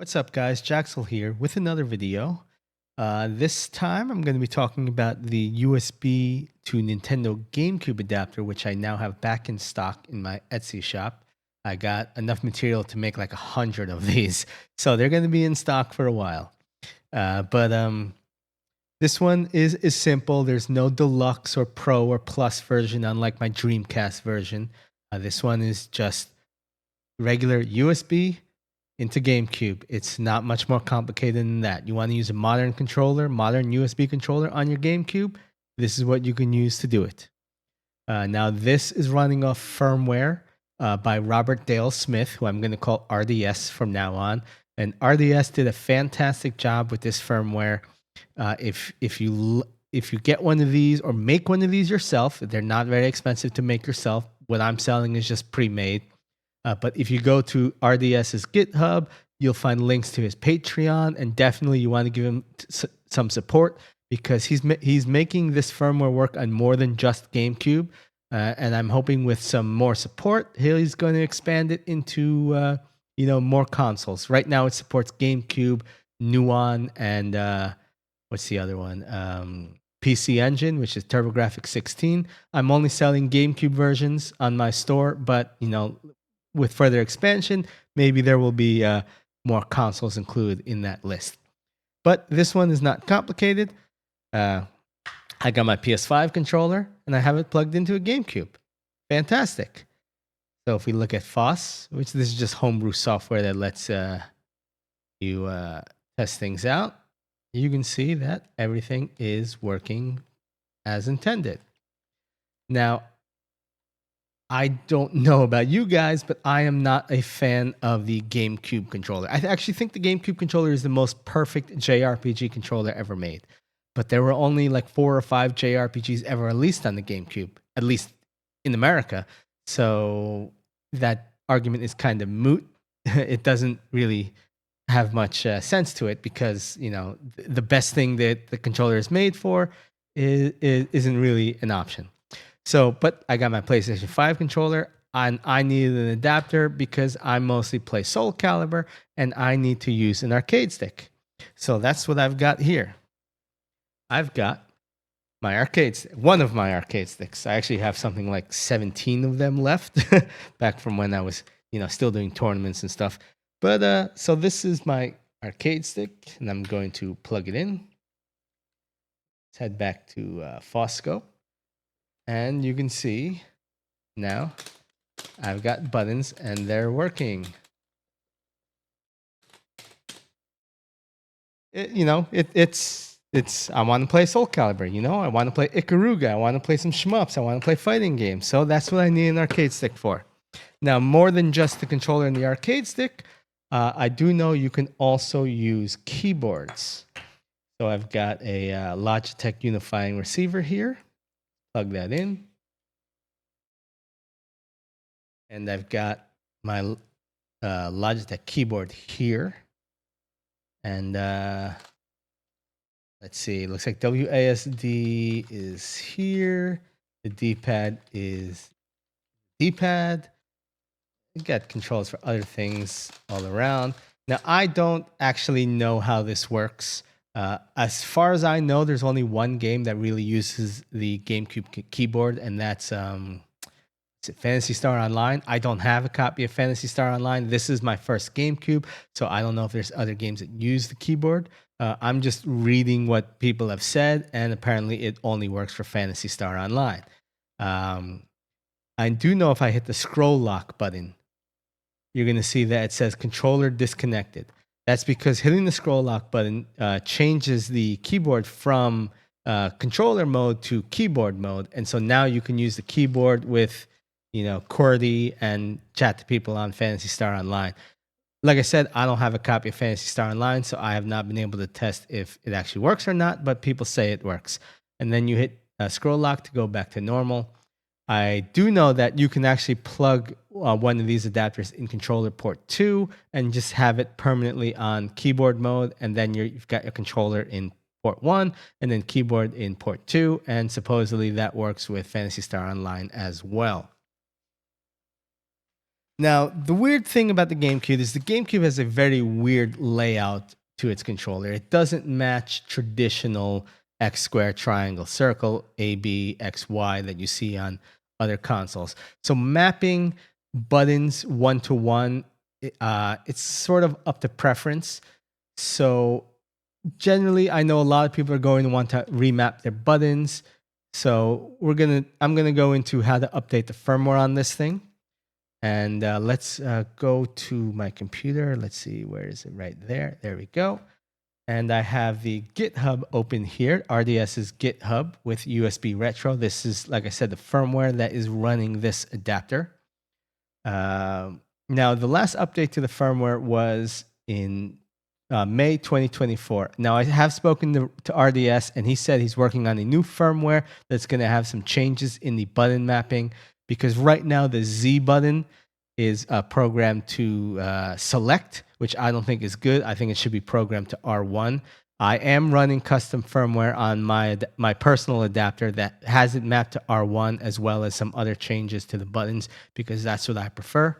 What's up, guys? Jaxel here with another video. This time I'm going to be talking about the USB to Nintendo GameCube adapter, which I now have back in stock in my Etsy shop. I got enough material to make like 100 of these, so they're going to be in stock for a while. But this one is simple. There's no deluxe or pro or plus version, unlike my Dreamcast version. This one is just regular USB into GameCube. It's not much more complicated than that. You want to use a modern controller, modern USB controller on your GameCube, this is what you can use to do it. Now, this is running off firmware by Robert Dale Smith, who I'm going to call RDS from now on. And RDS did a fantastic job with this firmware. If you get one of these or make one of these yourself, they're not very expensive to make yourself. What I'm selling is just pre-made. But if you go to RDS's GitHub, you'll find links to his Patreon, and definitely you want to give him some support because he's making this firmware work on more than just GameCube. And I'm hoping with some more support, he's going to expand it into more consoles. Right now, it supports GameCube, Nuon, and what's the other one? PC Engine, which is TurboGrafx 16. I'm only selling GameCube versions on my store, but with further expansion, maybe there will be more consoles included in that list. But this one is not complicated. I got my PS5 controller, and I have it plugged into a GameCube. Fantastic. So if we look at FOSS, which this is just homebrew software that lets you test things out, you can see that everything is working as intended. Now, I don't know about you guys, but I am not a fan of the GameCube controller. I actually think the GameCube controller is the most perfect JRPG controller ever made. But there were only like 4 or 5 JRPGs ever released on the GameCube, at least in America. So that argument is kind of moot. It doesn't really have much sense to it because, the best thing that the controller is made for isn't really an option. So, but I got my PlayStation 5 controller, and I needed an adapter because I mostly play Soul Calibur, and I need to use an arcade stick. So that's what I've got here. I've got my one of my arcade sticks. I actually have something like 17 of them left, back from when I was, still doing tournaments and stuff. But so this is my arcade stick, and I'm going to plug it in. Let's head back to Fosco. And you can see now I've got buttons and they're working. It's I want to play Soul Calibur, I want to play Ikaruga, I want to play some shmups, I want to play fighting games. So that's what I need an arcade stick for. Now, more than just the controller and the arcade stick, I do know you can also use keyboards. So I've got a Logitech unifying receiver here. Plug that in. And I've got my Logitech keyboard here. And let's see, it looks like WASD is here. The D-pad is D-pad. You got controls for other things all around. Now, I don't actually know how this works. As far as I know, there's only one game that really uses the GameCube keyboard, and that's Phantasy Star Online. I don't have a copy of Phantasy Star Online. This is my first GameCube, so I don't know if there's other games that use the keyboard. I'm just reading what people have said, and apparently it only works for Phantasy Star Online. I do know if I hit the scroll lock button, you're going to see that it says controller disconnected. That's because hitting the scroll lock button changes the keyboard from controller mode to keyboard mode. And so now you can use the keyboard with, QWERTY and chat to people on Phantasy Star Online. Like I said, I don't have a copy of Phantasy Star Online, so I have not been able to test if it actually works or not, but people say it works. And then you hit scroll lock to go back to normal. I do know that you can actually plug one of these adapters in controller port 2 and just have it permanently on keyboard mode. And then you've got your controller in port 1 and then keyboard in port 2. And supposedly that works with Phantasy Star Online as well. Now, the weird thing about the GameCube is the GameCube has a very weird layout to its controller. It doesn't match traditional X square, triangle, circle, A, B, X, Y that you see on other consoles. So mapping buttons one to one, it's sort of up to preference. So generally, I know a lot of people are going to want to remap their buttons. So I'm gonna go into how to update the firmware on this thing. And let's go to my computer. Let's see, where is it? Right there. There we go. And I have the GitHub open here, RDS's GitHub with USBRetro. This is, like I said, the firmware that is running this adapter. Now, the last update to the firmware was in May 2024. Now, I have spoken to RDS, and he said he's working on a new firmware that's going to have some changes in the button mapping, because right now the Z button is programmed to select, which I don't think is good. I think it should be programmed to R1. I am running custom firmware on my personal adapter that has it mapped to R1, as well as some other changes to the buttons, because that's what I prefer.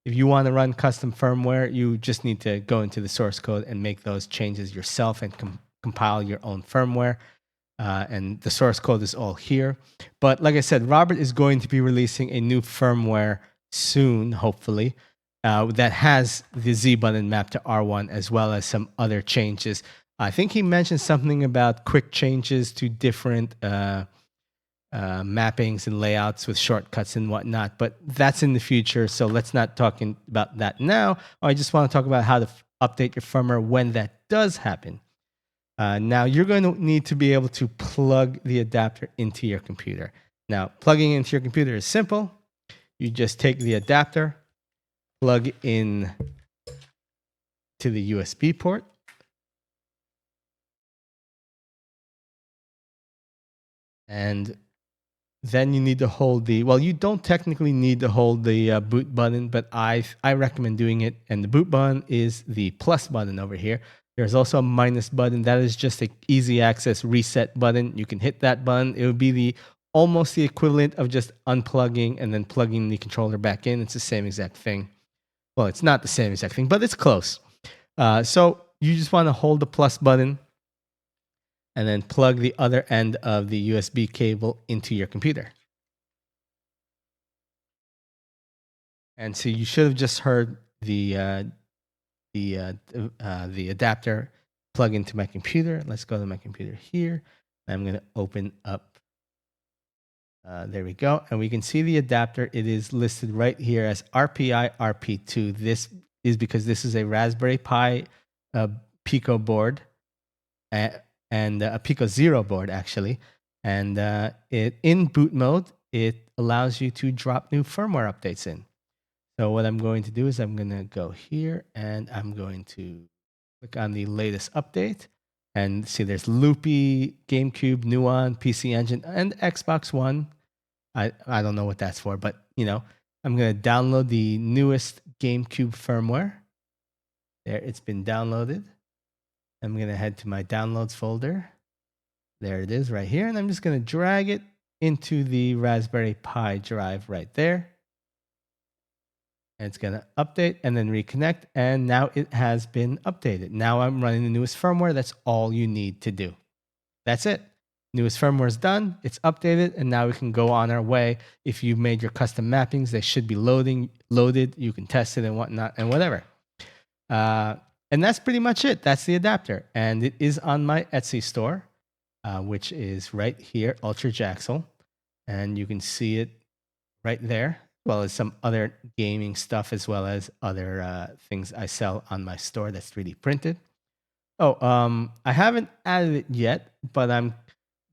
If you want to run custom firmware, you just need to go into the source code and make those changes yourself and compile your own firmware. And the source code is all here. But like I said, Robert is going to be releasing a new firmware soon, hopefully, that has the Z button mapped to R1, as well as some other changes. I think he mentioned something about quick changes to different mappings and layouts with shortcuts and whatnot, but that's in the future. So let's not talk about that now. I just want to talk about how to update your firmware when that does happen. Now, you're going to need to be able to plug the adapter into your computer. Now, plugging into your computer is simple. You just take the adapter, plug in to the USB port, and then you need to hold you don't technically need to hold the boot button, but I recommend doing it. And the boot button is the plus button over here. There's also a minus button. That is just an easy access reset button. You can hit that button. It would be almost the equivalent of just unplugging and then plugging the controller back in. It's the same exact thing. Well, it's not the same exact thing, but it's close. So you just want to hold the plus button and then plug the other end of the USB cable into your computer. And so you should have just heard the adapter plug into my computer. Let's go to my computer here. I'm going to open up. There we go. And we can see the adapter. It is listed right here as RPI RP2. This is because this is a Raspberry Pi Pico board. And a Pico Zero board, actually. And in boot mode, it allows you to drop new firmware updates in. So what I'm going to do is I'm going to go here, and I'm going to click on the latest update. And see, there's Loopy, GameCube, Nuon, PC Engine, and Xbox One. I don't know what that's for, but, I'm going to download the newest GameCube firmware. There, it's been downloaded. I'm going to head to my downloads folder. There it is right here. And I'm just going to drag it into the Raspberry Pi drive right there. And it's going to update and then reconnect. And now it has been updated. Now I'm running the newest firmware. That's all you need to do. That's it. Newest firmware is done. It's updated. And now we can go on our way. If you've made your custom mappings, they should be loaded. You can test it and whatnot and whatever. And that's pretty much it. That's the adapter. And it is on my Etsy store, which is right here, Ultra Jaxel. And you can see it right there, as well as some other gaming stuff, as well as other things I sell on my store that's 3D printed. I haven't added it yet, but I'm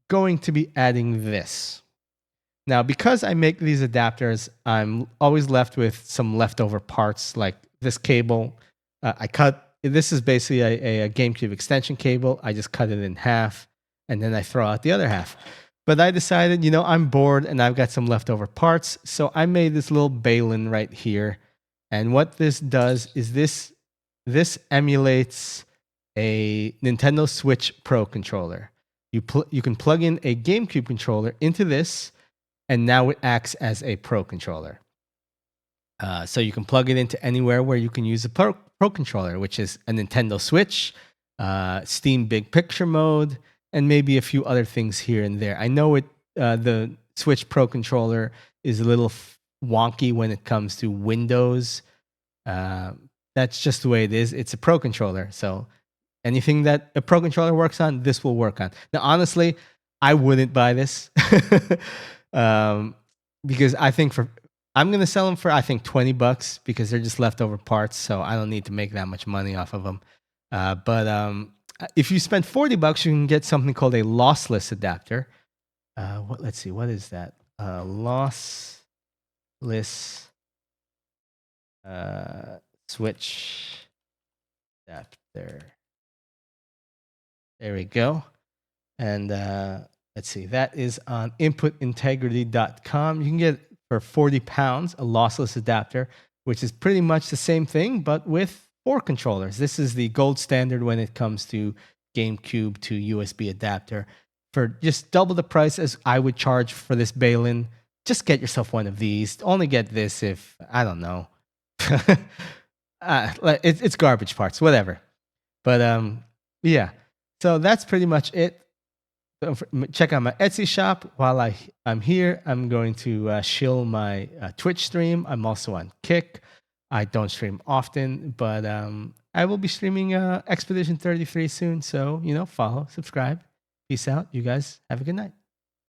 going to be adding this. Now, because I make these adapters, I'm always left with some leftover parts, like this cable. This is basically a GameCube extension cable. I just cut it in half, and then I throw out the other half. But I decided, I'm bored, and I've got some leftover parts, so I made this little balun right here. And what this does is this emulates a Nintendo Switch Pro controller. You can plug in a GameCube controller into this, and now it acts as a Pro controller. So you can plug it into anywhere where you can use a Pro controller, which is a Nintendo Switch, Steam Big Picture mode, and maybe a few other things here and there. I know the Switch Pro controller is a little wonky when it comes to Windows. That's just the way it is. It's a Pro controller, so anything that a Pro controller works on, this will work on. Now, honestly, I wouldn't buy this because I think I'm gonna sell them for I think $20 because they're just leftover parts, so I don't need to make that much money off of them. But if you spend $40, you can get something called a lossless adapter. Let's see, what is that? Lossless switch adapter. There we go. And let's see, that is on inputintegrity.com. You can get for £40 a lossless adapter, which is pretty much the same thing, but with 4 controllers. This is the gold standard when it comes to GameCube to USB adapter. For just double the price as I would charge for this Balin, just get yourself one of these. Only get this if, I don't know. It's garbage parts, whatever. But yeah. So that's pretty much it. Check out my Etsy shop. While I'm here, I'm going to shill my Twitch stream. I'm also on Kick. I don't stream often, but I will be streaming Expedition 33 soon. So, follow, subscribe. Peace out. You guys have a good night.